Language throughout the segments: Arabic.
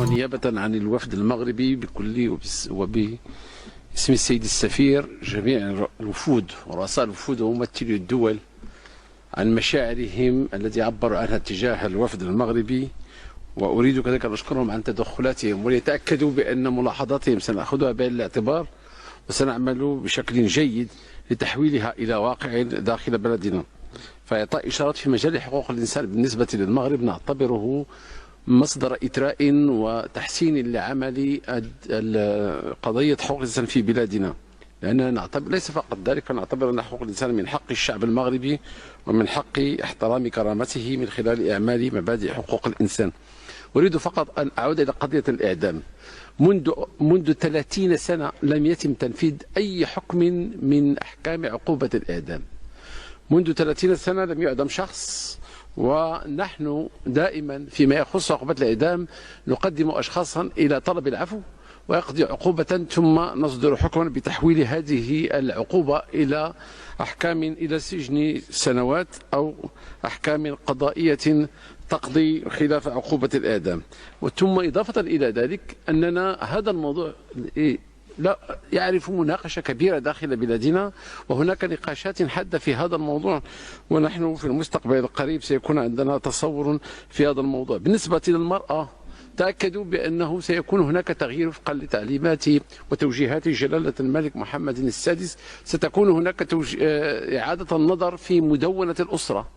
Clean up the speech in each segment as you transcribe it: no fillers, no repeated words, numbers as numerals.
ونيابة عن الوفد المغربي بكل وباسم السيد السفير جميع الوفود ورؤساء الوفود وممثلي الدول عن مشاعرهم التي عبروا عنها تجاه الوفد المغربي، وأريد كذلك أن أشكرهم عن تدخلاتهم وليتأكدوا بأن ملاحظاتهم سنأخذها بعين الاعتبار وسنعمل بشكل جيد لتحويلها إلى واقع داخل بلدنا. فإعطاء إشارات في مجال حقوق الإنسان بالنسبة للمغرب نعتبره مصدر إثراء وتحسين لعمل قضية حقوق الإنسان في بلادنا، لأننا نعتبر ليس فقط ذلك، نعتبر أن حقوق الإنسان من حق الشعب المغربي ومن حق احترام كرامته من خلال إعمال مبادئ حقوق الإنسان. أريد فقط أن أعود إلى قضية الإعدام. منذ 30 سنة لم يتم تنفيذ أي حكم من أحكام عقوبة الإعدام. منذ 30 سنة لم يعدم شخص، ونحن دائما فيما يخص عقوبة الإعدام نقدم أشخاصا إلى طلب العفو ويقضي عقوبة ثم نصدر حكما بتحويل هذه العقوبة إلى أحكام إلى سجن سنوات أو أحكام قضائية تقضي خلاف عقوبة الإعدام. ثم إضافة إلى ذلك أننا هذا الموضوع لا يعرف مناقشة كبيرة داخل بلادنا، وهناك نقاشات حادة في هذا الموضوع، ونحن في المستقبل القريب سيكون عندنا تصور في هذا الموضوع. بالنسبة للمرأة تأكدوا بأنه سيكون هناك تغيير وفقا لتعليمات وتوجيهات جلالة الملك محمد السادس. ستكون هناك إعادة النظر في مدونة الأسرة،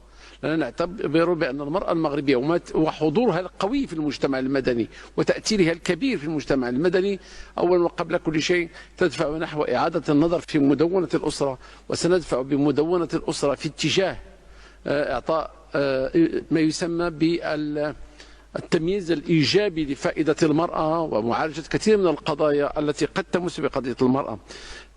لأننا نعتبر بأن المرأة المغربية وحضورها القوي في المجتمع المدني وتأثيرها الكبير في المجتمع المدني أولا وقبل كل شيء تدفع نحو إعادة النظر في مدونة الأسرة، وسندفع بمدونة الأسرة في اتجاه إعطاء ما يسمى بالتمييز الإيجابي لفائدة المرأة ومعالجة كثير من القضايا التي قد تمس بقضية المرأة.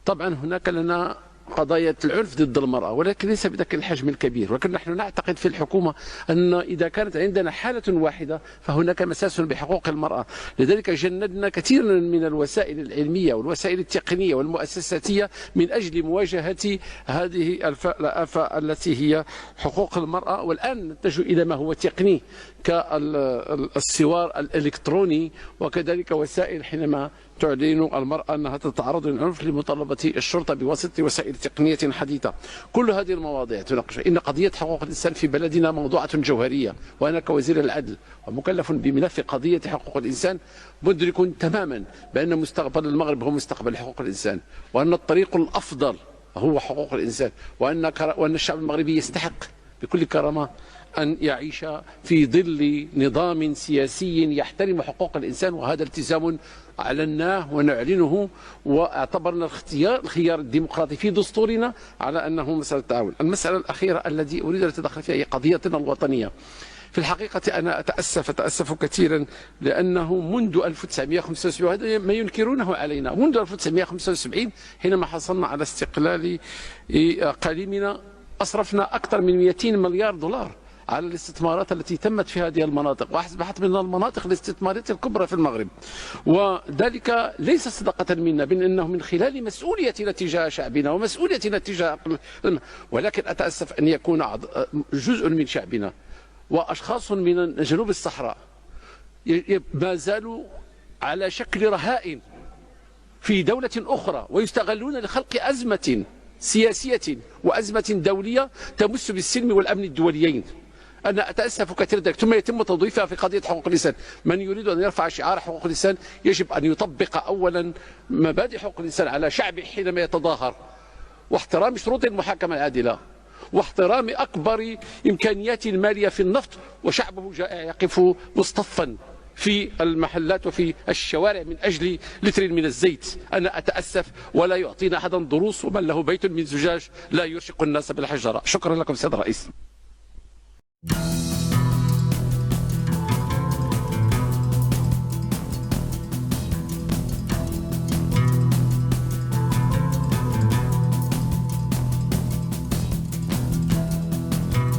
طبعا هناك لنا قضايا العنف ضد المرأة، ولكن ليس بذاك الحجم الكبير، ولكن نحن نعتقد في الحكومة أن إذا كانت عندنا حالة واحدة فهناك مساس بحقوق المرأة. لذلك جندنا كثيرا من الوسائل العلمية والوسائل التقنية والمؤسساتية من أجل مواجهة هذه الآفة التي هي حقوق المرأة. والآن نتجه إلى ما هو تقني كالسوار الإلكتروني، وكذلك وسائل حينما تعلن المرأة أنها تتعرض للعنف لمطالبة الشرطة بواسطة وسائل تقنية حديثة. كل هذه المواضيع تناقش. إن قضية حقوق الإنسان في بلدنا موضوعة جوهرية، وأنا كوزير العدل ومكلف بملف قضية حقوق الإنسان مدرك تماما بأن مستقبل المغرب هو مستقبل حقوق الإنسان، وأن الطريق الأفضل هو حقوق الإنسان، وأن الشعب المغربي يستحق بكل كرامة أن يعيش في ظل نظام سياسي يحترم حقوق الإنسان، وهذا التزام أعلناه ونعلنه واعتبرنا الخيار الديمقراطي في دستورنا على أنه مسألة تعاون. المسألة الأخيرة التي أريد أن أتدخل فيها هي قضيتنا الوطنية. في الحقيقة أنا أتأسف كثيرا لأنه منذ 1975 وهذا ما ينكرونه علينا، منذ 1975 حينما حصلنا على استقلال قليمنا أصرفنا أكثر من 200 مليار دولار على الاستثمارات التي تمت في هذه المناطق، وأصبحت من المناطق الاستثمارية الكبرى في المغرب. وذلك ليس صدقة منا، بل إنه من خلال مسؤوليتنا تجاه شعبنا ومسؤوليتنا تجاه، ولكن أتأسف أن يكون جزء من شعبنا وأشخاص من جنوب الصحراء ما زالوا على شكل رهائن في دولة أخرى ويستغلون لخلق أزمة سياسية وأزمة دولية تمس بالسلم والأمن الدوليين. أنا أتأسف كثيرا ذلك، ثم يتم توظيفها في قضية حقوق الإنسان. من يريد أن يرفع شعار حقوق الإنسان يجب أن يطبق أولا مبادئ حقوق الإنسان على شعبه حينما يتظاهر، واحترام شروط المحاكمة العادلة، واحترام أكبر إمكانيات المالية في النفط، وشعبه جائع يقف مصطفا في المحلات وفي الشوارع من أجل لتر من الزيت. أنا أتأسف ولا يعطينا أحدا دروس، ومن له بيت من زجاج لا يرشق الناس بالحجرة. شكرا لكم سيد الرئيس.